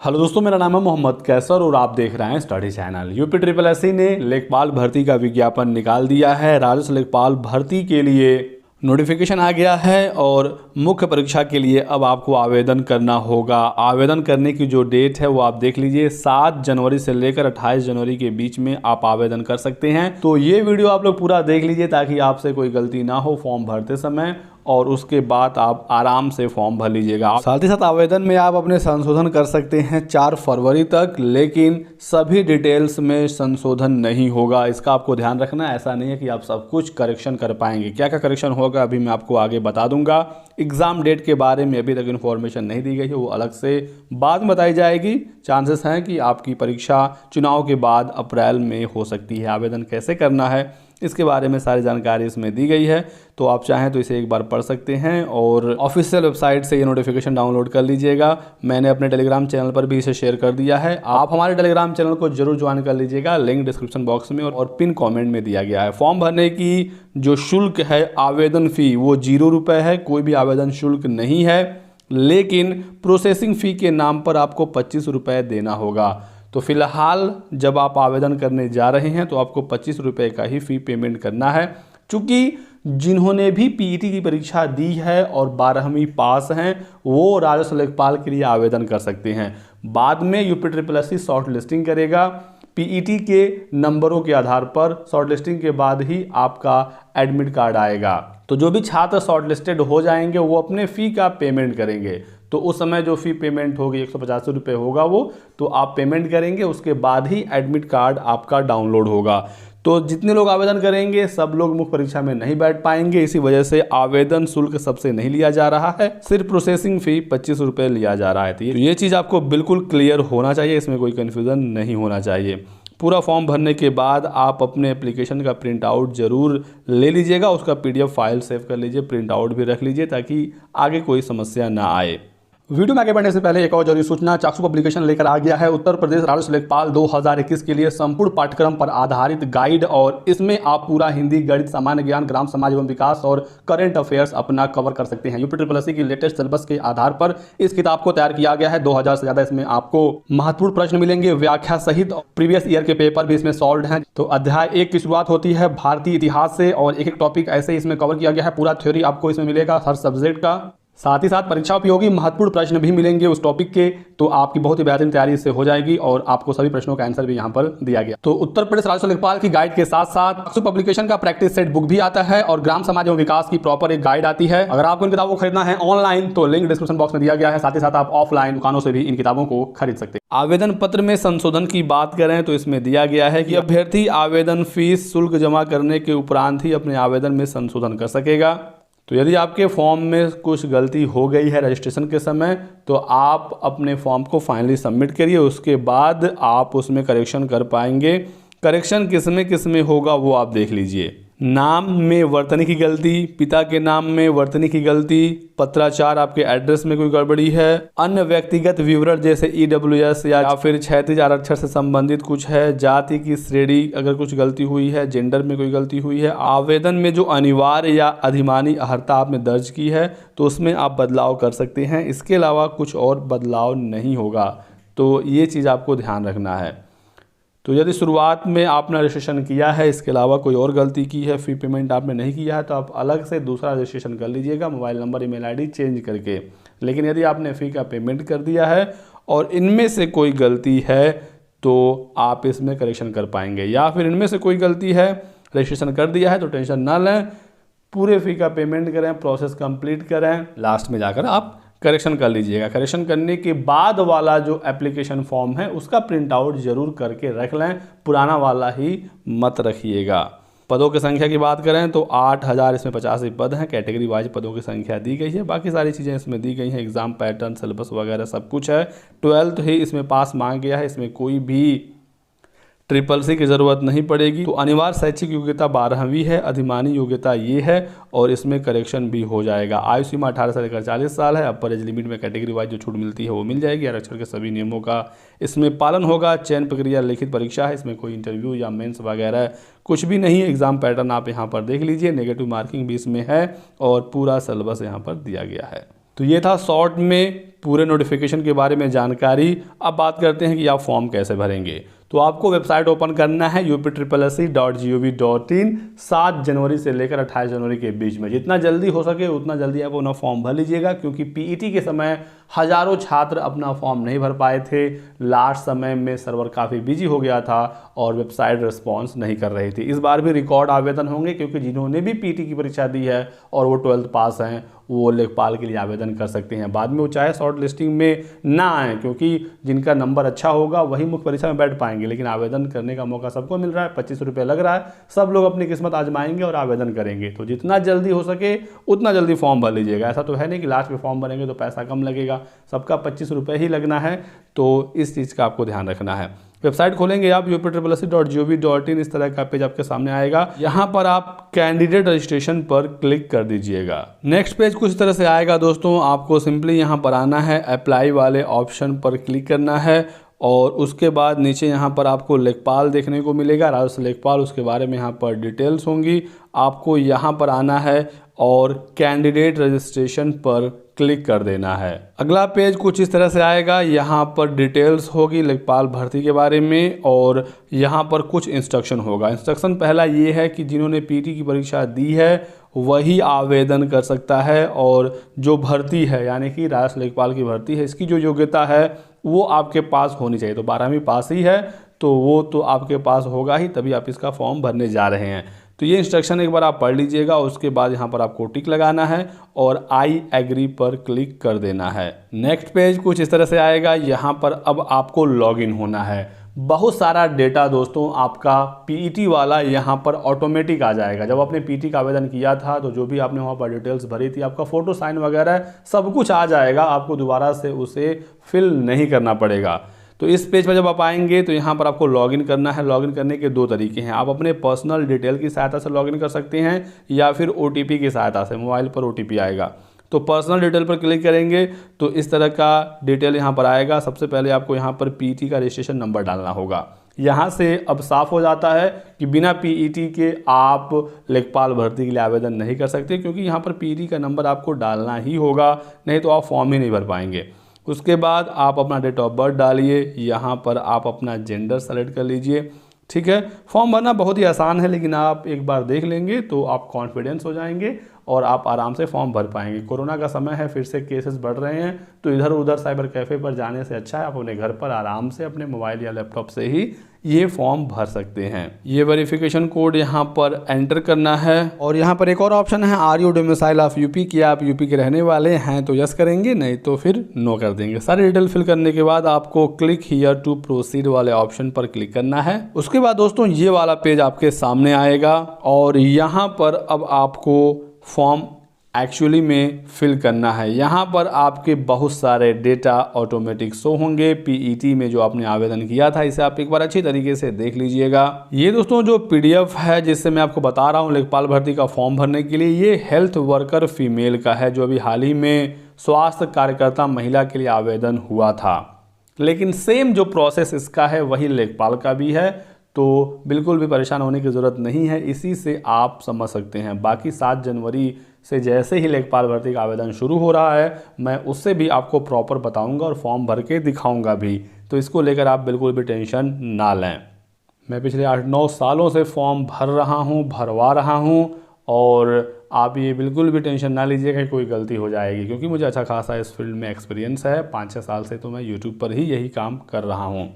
Hello दोस्तों, मेरा नाम है मोहम्मद कैसर और आप देख रहे हैं study channel. UP triple SC ने लेखपाल भर्ती का विज्ञापन निकाल दिया है। राजस्व लेखपाल भर्ती के लिए नोटिफिकेशन आ गया है और मुख्य परीक्षा के लिए अब आपको आवेदन करना होगा। आवेदन करने की जो डेट है वो आप देख लीजिए, 7 जनवरी से लेकर 28 जनवरी के बीच में आप आवेदन कर सकते हैं। तो ये वीडियो आप लोग पूरा देख लीजिए ताकि आपसे कोई गलती ना हो फॉर्म भरते समय, और उसके बाद आप आराम से फॉर्म भर लीजिएगा। साथ ही साथ आवेदन में आप अपने संशोधन कर सकते हैं 4 फरवरी तक, लेकिन सभी डिटेल्स में संशोधन नहीं होगा। इसका आपको ध्यान रखना है। ऐसा नहीं है कि आप सब कुछ करेक्शन कर पाएंगे। क्या क्या करेक्शन होगा अभी मैं आपको आगे बता दूंगा। एग्जाम डेट के बारे में अभी तक इन्फॉर्मेशन नहीं दी गई है, वो अलग से बाद में बताई जाएगी। चांसेस हैं कि आपकी परीक्षा चुनाव के बाद अप्रैल में हो सकती है। आवेदन कैसे करना है इसके बारे में सारी जानकारी इसमें दी गई है, तो आप चाहें तो इसे एक बार पढ़ सकते हैं और ऑफिशियल वेबसाइट से ये नोटिफिकेशन डाउनलोड कर लीजिएगा। मैंने अपने टेलीग्राम चैनल पर भी इसे शेयर कर दिया है। आप हमारे टेलीग्राम चैनल को जरूर ज्वाइन कर लीजिएगा, लिंक डिस्क्रिप्शन बॉक्स में और पिन कॉमेंट में दिया गया है। फॉर्म भरने की जो शुल्क है, आवेदन फ़ी, वो 0 रुपये है। कोई भी आवेदन शुल्क नहीं है, लेकिन प्रोसेसिंग फ़ी के नाम पर आपको 25 रुपये देना होगा। तो फिलहाल जब आप आवेदन करने जा रहे हैं तो आपको 25 रुपये का ही फ़ी पेमेंट करना है। चूँकि जिन्होंने भी पीईटी की परीक्षा दी है और 12वीं पास हैं वो राजस्व लेखपाल के लिए आवेदन कर सकते हैं। बाद में UP triple SC short listing करेगा। पीईटी के नंबरों के आधार पर शॉर्ट लिस्टिंग के बाद ही आपका एडमिट कार्ड आएगा। तो जो भी छात्र शॉर्ट लिस्टेड हो जाएंगे वो अपने फ़ी का पेमेंट करेंगे। तो उस समय जो फ़ी पेमेंट होगी 185 रुपये होगा वो, तो आप पेमेंट करेंगे, उसके बाद ही एडमिट कार्ड आपका डाउनलोड होगा। तो जितने लोग आवेदन करेंगे सब लोग मुख्य परीक्षा में नहीं बैठ पाएंगे। इसी वजह से आवेदन शुल्क सबसे नहीं लिया जा रहा है, सिर्फ प्रोसेसिंग फ़ी 25 रुपये लिया जा रहा है। तो ये चीज़ आपको बिल्कुल क्लियर होना चाहिए, इसमें कोई कन्फ्यूज़न नहीं होना चाहिए। पूरा फॉर्म भरने के बाद आप अपने एप्लीकेशन का प्रिंट आउट जरूर ले लीजिएगा, उसका पीडीएफ फाइल सेव कर लीजिए, प्रिंट आउट भी रख लीजिए ताकि आगे कोई समस्या ना आए। वीडियो में आगे बढ़ने से पहले एक और जरूरी सूचना, चाक्षु पब्लिकेशन लेकर आ गया है उत्तर प्रदेश राजस्व लेखपाल 2021 के लिए संपूर्ण पाठ्यक्रम पर आधारित गाइड, और इसमें आप पूरा हिंदी, गणित, सामान्य ज्ञान, ग्राम समाज एवं विकास और करंट अफेयर्स अपना कवर कर सकते हैं। यूपी ट्रिपल एससी की लेटेस्ट सिलेबस के आधार पर इस किताब को तैयार किया गया है। 2000 से ज्यादा इसमें आपको महत्वपूर्ण प्रश्न मिलेंगे, व्याख्या सहित प्रीवियस ईयर के पेपर भी इसमें सॉल्व हैं। तो अध्याय 1 की शुरुआत होती है भारतीय इतिहास से और एक एक टॉपिक ऐसे इसमें कवर किया गया है। पूरा थ्योरी आपको इसमें मिलेगा हर सब्जेक्ट का। साथ ही साथ परीक्षा उपयोगी महत्वपूर्ण प्रश्न भी मिलेंगे उस टॉपिक के, तो आपकी बहुत ही बेहतरीन तैयारी इससे हो जाएगी और आपको सभी प्रश्नों का आंसर भी यहाँ पर दिया गया। तो उत्तर प्रदेश राजस्व लेखपाल की गाइड के साथ साथ चाक्षु पब्लिकेशन का प्रैक्टिस सेट बुक भी आता है और ग्राम समाज एवं विकास की प्रॉपर एक गाइड आती है। अगर आपको इन किताबों को खरीदना है ऑनलाइन तो लिंक डिस्क्रिप्शन बॉक्स में दिया गया है। साथ ही साथ आप ऑफलाइन दुकानों से भी इन किताबों को खरीद सकते हैं। आवेदन पत्र में संशोधन की बात करें तो इसमें दिया गया है कि अभ्यर्थी आवेदन फीस शुल्क जमा करने के उपरांत ही अपने आवेदन में संशोधन कर सकेगा। तो यदि आपके फॉर्म में कुछ गलती हो गई है रजिस्ट्रेशन के समय, तो आप अपने फॉर्म को फाइनली सबमिट करिए, उसके बाद आप उसमें करेक्शन कर पाएंगे। करेक्शन किस में होगा वो आप देख लीजिए। नाम में वर्तनी की गलती, पिता के नाम में वर्तनी की गलती, पत्राचार आपके एड्रेस में कोई गड़बड़ी है, अन्य व्यक्तिगत विवरण जैसे ईडब्ल्यूएस या फिर क्षैतिज आरक्षण से संबंधित कुछ है, जाति की श्रेणी अगर कुछ गलती हुई है, जेंडर में कोई गलती हुई है, आवेदन में जो अनिवार्य या अधिमानी अर्हता आपने दर्ज की है तो उसमें आप बदलाव कर सकते हैं। इसके अलावा कुछ और बदलाव नहीं होगा, तो ये चीज़ आपको ध्यान रखना है। तो यदि शुरुआत में आपने रजिस्ट्रेशन किया है, इसके अलावा कोई और गलती की है, फ़ी पेमेंट आपने नहीं किया है, तो आप अलग से दूसरा रजिस्ट्रेशन कर लीजिएगा mobile number, email ID change करके। लेकिन यदि आपने फ़ी का पेमेंट कर दिया है और इनमें से कोई गलती है तो आप इसमें करेक्शन कर पाएंगे, या फिर इनमें से कोई गलती है, रजिस्ट्रेशन कर दिया है तो टेंशन ना लें, पूरे फ़ी का पेमेंट करें, प्रोसेस कंप्लीट करें, लास्ट में जाकर आप करेक्शन कर लीजिएगा। करेक्शन करने के बाद वाला जो एप्लीकेशन फॉर्म है उसका प्रिंट आउट जरूर करके रख लें, पुराना वाला ही मत रखिएगा। पदों की संख्या की बात करें तो 8000 इसमें 85 पद हैं, कैटेगरी वाइज पदों की संख्या दी गई है। बाकी सारी चीज़ें इसमें दी गई हैं, एग्जाम पैटर्न, सिलेबस वगैरह सब कुछ है। 12th ही इसमें पास मांग गया है, इसमें कोई भी ट्रिपल सी की ज़रूरत नहीं पड़ेगी। तो अनिवार्य शैक्षिक योग्यता 12वीं है, अधिमानी योग्यता ये है और इसमें करेक्शन भी हो जाएगा। आयु सीमा 18 से लेकर 40 साल है। अपर एज लिमिट में कैटेगरी वाइज जो छूट मिलती है वो मिल जाएगी। आरक्षण के सभी नियमों का इसमें पालन होगा। चयन प्रक्रिया लिखित परीक्षा है, इसमें कोई इंटरव्यू या मेंस वगैरह कुछ भी नहीं। एग्जाम पैटर्न आप यहाँ पर देख लीजिए, नेगेटिव मार्किंग भी इसमें है और पूरा सिलेबस यहाँ पर दिया गया है। तो ये था शॉर्ट में पूरे नोटिफिकेशन के बारे में जानकारी। अब बात करते हैं कि आप फॉर्म कैसे भरेंगे। तो आपको वेबसाइट ओपन करना है upSSC.gov.in 7 जनवरी से लेकर 28 जनवरी के बीच में। जितना जल्दी हो सके उतना जल्दी आप अपना फॉर्म भर लीजिएगा, क्योंकि पीईटी के समय हज़ारों छात्र अपना फॉर्म नहीं भर पाए थे। लास्ट समय में सर्वर काफ़ी बिजी हो गया था और वेबसाइट रिस्पॉन्स नहीं कर रही थी। इस बार भी रिकॉर्ड आवेदन होंगे, क्योंकि जिन्होंने भी पीईटी की परीक्षा दी है और वो 12th पास हैं वो लेखपाल के लिए आवेदन कर सकते हैं। बाद में वो चाहे शॉर्ट लिस्टिंग में ना आए, क्योंकि जिनका नंबर अच्छा होगा वही मुख्य परीक्षा में बैठ पाएंगे, लेकिन आवेदन करने का मौका सबको मिल रहा है। 25 रुपये लग रहा है, सब लोग अपनी किस्मत आजमाएंगे और आवेदन करेंगे। तो जितना जल्दी हो सके उतना जल्दी फॉर्म भर लीजिएगा। ऐसा तो है नहीं कि लास्ट में फॉर्म भरेंगे तो पैसा कम लगेगा, सबका 25 रुपये ही लगना है। तो इस चीज़ का आपको ध्यान रखना है। वेबसाइट खोलेंगे आप upSSC.gov.in, इस तरह का पेज आपके सामने आएगा। यहाँ पर आप कैंडिडेट रजिस्ट्रेशन पर क्लिक कर दीजिएगा। नेक्स्ट पेज कुछ तरह से आएगा दोस्तों। आपको सिंपली यहाँ पर आना है, अप्लाई वाले ऑप्शन पर क्लिक करना है और उसके बाद नीचे यहाँ पर आपको लेखपाल देखने को मिलेगा, राजस्व लेखपाल, उसके बारे में यहाँ पर डिटेल्स होंगी। आपको यहाँ पर आना है और कैंडिडेट रजिस्ट्रेशन पर क्लिक कर देना है। अगला पेज कुछ इस तरह से आएगा। यहाँ पर डिटेल्स होगी लेखपाल भर्ती के बारे में और यहाँ पर कुछ इंस्ट्रक्शन होगा। इंस्ट्रक्शन पहला ये है कि जिन्होंने पीटी की परीक्षा दी है वही आवेदन कर सकता है, और जो भर्ती है यानी कि राजस्व लेखपाल की भर्ती है, इसकी जो योग्यता है वो आपके पास होनी चाहिए। तो 12वीं पास ही है तो वो तो आपके पास होगा ही, तभी आप इसका फॉर्म भरने जा रहे हैं। तो ये इंस्ट्रक्शन एक बार आप पढ़ लीजिएगा। उसके बाद यहाँ पर आपको टिक लगाना है और आई एग्री पर क्लिक कर देना है। नेक्स्ट पेज कुछ इस तरह से आएगा। यहाँ पर अब आपको लॉगिन होना है। बहुत सारा डेटा दोस्तों आपका पीईटी वाला यहाँ पर ऑटोमेटिक आ जाएगा। जब आपने पीईटी का आवेदन किया था तो जो भी आपने वहाँ पर डिटेल्स भरी थी, आपका फ़ोटो, साइन वगैरह सब कुछ आ जाएगा। आपको दोबारा से उसे फिल नहीं करना पड़ेगा। तो इस पेज पर जब आप आएंगे तो यहाँ पर आपको लॉगिन करना है। लॉगिन करने के 2 तरीके हैं। आप अपने पर्सनल डिटेल की सहायता से लॉगिन कर सकते हैं या फिर ओटीपी की सहायता से। मोबाइल पर ओटीपी आएगा तो पर्सनल डिटेल पर क्लिक करेंगे तो इस तरह का डिटेल यहाँ पर आएगा। सबसे पहले आपको यहाँ पर पीईटी का रजिस्ट्रेशन नंबर डालना होगा। यहाँ से अब साफ हो जाता है कि बिना पीईटी के आप लेखपाल भर्ती के लिए आवेदन नहीं कर सकते, क्योंकि यहाँ पर पीईटी का नंबर आपको डालना ही होगा, नहीं तो आप फॉर्म ही नहीं भर पाएंगे। उसके बाद आप अपना डेट ऑफ बर्थ डालिए। यहाँ पर आप अपना जेंडर सेलेक्ट कर लीजिए। ठीक है, फॉर्म भरना बहुत ही आसान है, लेकिन आप एक बार देख लेंगे तो आप कॉन्फिडेंस हो जाएंगे और आप आराम से फॉर्म भर पाएंगे। कोरोना का समय है, फिर से केसेस बढ़ रहे हैं, तो इधर उधर साइबर कैफ़े पर जाने से अच्छा है आप अपने घर पर आराम से अपने मोबाइल या लैपटॉप से ही ये फॉर्म भर सकते हैं। ये वेरिफिकेशन कोड यहाँ पर एंटर करना है और यहाँ पर एक और ऑप्शन है, are you domicile of UP, कि आप यूपी के रहने वाले हैं तो यस करेंगे, नहीं तो फिर नो कर देंगे। सारी डिटेल फिल करने के बाद आपको क्लिक हियर टू प्रोसीड वाले ऑप्शन पर क्लिक करना है। उसके बाद दोस्तों ये वाला पेज आपके सामने आएगा और यहाँ पर अब आपको फॉर्म एक्चुअली में फिल करना है। यहाँ पर आपके बहुत सारे डेटा ऑटोमेटिक शो होंगे। पीईटी में जो आपने आवेदन किया था इसे आप एक बार अच्छी तरीके से देख लीजिएगा। ये दोस्तों जो पीडीएफ है जिससे मैं आपको बता रहा हूँ लेखपाल भर्ती का फॉर्म भरने के लिए, ये हेल्थ वर्कर फीमेल का है, जो अभी हाल ही में स्वास्थ्य कार्यकर्ता महिला के लिए आवेदन हुआ था। लेकिन सेम जो प्रोसेस इसका है वही लेखपाल का भी है, तो बिल्कुल भी परेशान होने की ज़रूरत नहीं है। इसी से आप समझ सकते हैं। बाकी 7 जनवरी से जैसे ही लेखपाल भर्ती का आवेदन शुरू हो रहा है, मैं उससे भी आपको प्रॉपर बताऊंगा और फॉर्म भर के दिखाऊंगा भी। तो इसको लेकर आप बिल्कुल भी टेंशन ना लें। मैं पिछले 8-9 सालों से फॉर्म भर रहा हूँ, भरवा रहा हूँ, और आप ये बिल्कुल भी टेंशन ना लीजिएगा कि कोई गलती हो जाएगी, क्योंकि मुझे अच्छा खासा इस फील्ड में एक्सपीरियंस है। 5-6 साल से तो मैं यूट्यूब पर ही यही काम कर रहा हूँ।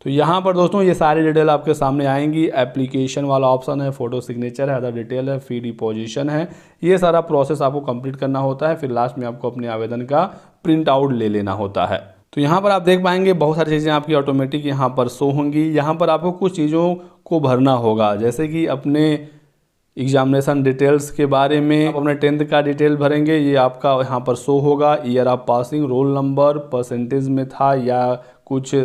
तो यहाँ पर दोस्तों ये सारी डिटेल आपके सामने आएंगी। एप्लीकेशन वाला ऑप्शन है, फ़ोटो सिग्नेचर है, अदर डिटेल है, फी डिपोजिशन है। ये सारा प्रोसेस आपको कंप्लीट करना होता है। फिर लास्ट में आपको अपने आवेदन का प्रिंट आउट ले लेना होता है। तो यहाँ पर आप देख पाएंगे बहुत सारी चीज़ें आपकी ऑटोमेटिक यहाँ पर शो होंगी। यहाँ पर आपको कुछ चीज़ों को भरना होगा, जैसे कि अपने एग्जामिनेशन डिटेल्स के बारे में। आप अपने 10th का डिटेल भरेंगे, ये आपका यहाँ पर शो होगा। Year of passing, roll number, percentage में था या कुछ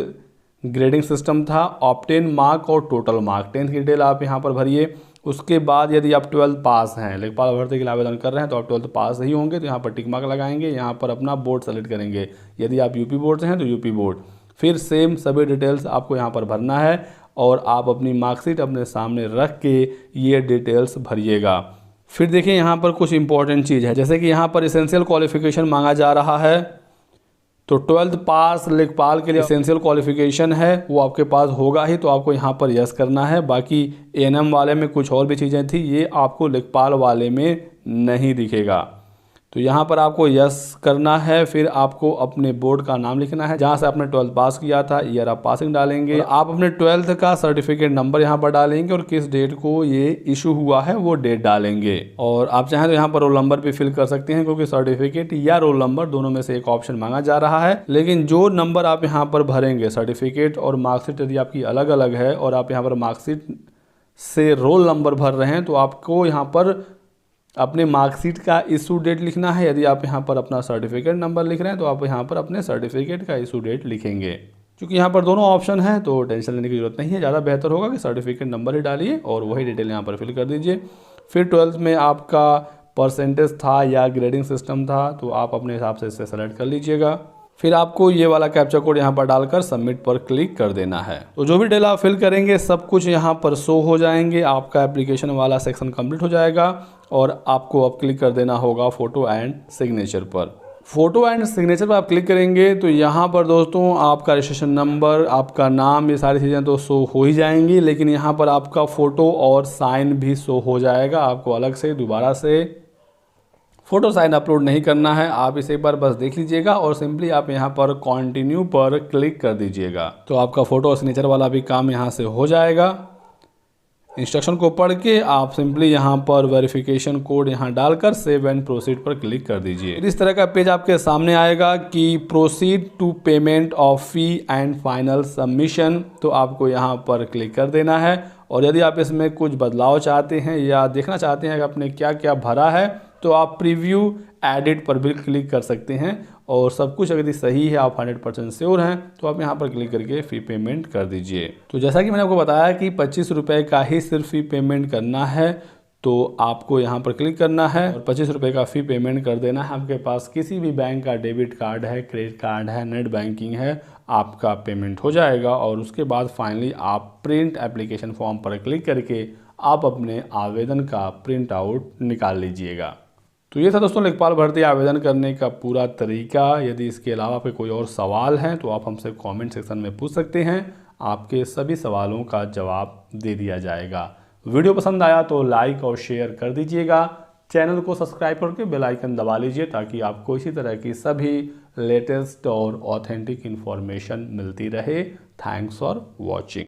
ग्रेडिंग सिस्टम था, ऑब्टेन मार्क और टोटल मार्क। 10th की डिटेल आप यहाँ पर भरिए। उसके बाद यदि आप 12th पास हैं, लेखपाल भर्ती के लिए आवेदन कर रहे हैं तो आप 12th पास ही होंगे, तो यहाँ पर टिक मार्क लगाएंगे। यहाँ पर अपना बोर्ड सेलेक्ट करेंगे। यदि आप यूपी बोर्ड से हैं तो यूपी बोर्ड। फिर सेम सभी डिटेल्स आपको यहाँ पर भरना है और आप अपनी मार्कशीट अपने सामने रख के ये डिटेल्स भरिएगा। फिर देखिए यहाँ पर कुछ इंपॉर्टेंट चीज़ है, जैसे कि यहाँ पर एसेंशियल क्वालिफिकेशन मांगा जा रहा है। तो 12th पास लेखपाल के लिए एसेंशियल क्वालिफिकेशन है, वो आपके पास होगा ही, तो आपको यहाँ पर यस करना है। बाकी एएनएम वाले में कुछ और भी चीज़ें थी, ये आपको लेखपाल वाले में नहीं दिखेगा। तो यहाँ पर आपको यस करना है। फिर आपको अपने बोर्ड का नाम लिखना है, जहाँ से आपने 12th पास किया था, ईयर ऑफ पासिंग डालेंगे। आप अपने 12th का सर्टिफिकेट नंबर यहाँ पर डालेंगे और किस डेट को ये इशू हुआ है वो डेट डालेंगे। और आप चाहें तो यहाँ पर रोल नंबर भी फिल कर सकते हैं, क्योंकि सर्टिफिकेट या रोल नंबर दोनों में से एक ऑप्शन मांगा जा रहा है। लेकिन जो नंबर आप यहाँ पर भरेंगे, सर्टिफिकेट और मार्कशीट यदि आपकी अलग अलग है और आप यहाँ पर मार्कशीट से रोल नंबर भर रहे हैं, तो आपको यहाँ पर अपने मार्कशीट का इशू डेट लिखना है। यदि आप यहाँ पर अपना सर्टिफिकेट नंबर लिख रहे हैं, तो आप यहाँ पर अपने सर्टिफिकेट का इशू डेट लिखेंगे। क्योंकि यहाँ पर दोनों ऑप्शन है, तो टेंशन लेने की जरूरत नहीं है। ज़्यादा बेहतर होगा कि सर्टिफिकेट नंबर ही डालिए और वही डिटेल यहाँ पर फिल कर दीजिए। फिर 12th में आपका परसेंटेज था या ग्रेडिंग सिस्टम था, तो आप अपने हिसाब से इसे सेलेक्ट कर लीजिएगा। फिर आपको ये वाला कैप्चा कोड यहाँ पर डालकर सबमिट पर क्लिक कर देना है। तो जो भी डिटेल आप फिल करेंगे सब कुछ यहाँ पर शो हो जाएंगे। आपका एप्लीकेशन वाला सेक्शन कंप्लीट हो जाएगा और आपको अब क्लिक कर देना होगा फोटो एंड सिग्नेचर पर। फोटो एंड सिग्नेचर पर आप क्लिक करेंगे तो यहाँ पर दोस्तों आपका रजिस्ट्रेशन नंबर, आपका नाम, ये सारी चीज़ें तो शो हो ही जाएंगी, लेकिन यहाँ पर आपका फ़ोटो और साइन भी शो हो जाएगा। आपको अलग से दोबारा से फ़ोटो साइन अपलोड नहीं करना है। आप इसे एक बार बस देख लीजिएगा और सिंपली आप यहाँ पर कंटिन्यू पर क्लिक कर दीजिएगा, तो आपका फ़ोटो और सिग्नेचर वाला भी काम यहाँ से हो जाएगा। इंस्ट्रक्शन को पढ़ के आप सिंपली यहाँ पर वेरिफिकेशन कोड यहाँ डालकर सेव एंड प्रोसीड पर क्लिक कर दीजिए। इस तरह का पेज आपके सामने आएगा कि proceed to payment of fee and final submission, तो आपको यहाँ पर क्लिक कर देना है। और यदि आप इसमें कुछ बदलाव चाहते हैं या देखना चाहते हैं कि आपने क्या क्या भरा है, तो आप प्रीव्यू एडिट पर भी क्लिक कर सकते हैं। और सब कुछ अगर सही है, आप 100% श्योर हैं, तो आप यहाँ पर क्लिक करके फ़ी पेमेंट कर दीजिए। तो जैसा कि मैंने आपको बताया कि 25 रुपये का ही सिर्फ फ़ी पेमेंट करना है, तो आपको यहाँ पर क्लिक करना है और 25 रुपये का फ़ी पेमेंट कर देना है। आपके पास किसी भी बैंक का डेबिट कार्ड है, क्रेडिट कार्ड है, नेट बैंकिंग है, आपका पेमेंट हो जाएगा। और उसके बाद फाइनली आप प्रिंट एप्लीकेशन फॉर्म पर क्लिक करके आप अपने आवेदन का प्रिंट आउट निकाल लीजिएगा। तो ये था दोस्तों लेखपाल भर्ती आवेदन करने का पूरा तरीका। यदि इसके अलावा आपके कोई और सवाल हैं तो आप हमसे कमेंट सेक्शन में पूछ सकते हैं, आपके सभी सवालों का जवाब दे दिया जाएगा। वीडियो पसंद आया तो लाइक और शेयर कर दीजिएगा। चैनल को सब्सक्राइब करके बेल आइकन दबा लीजिए, ताकि आपको इसी तरह की सभी लेटेस्ट और ऑथेंटिक इन्फॉर्मेशन मिलती रहे। Thanks for watching.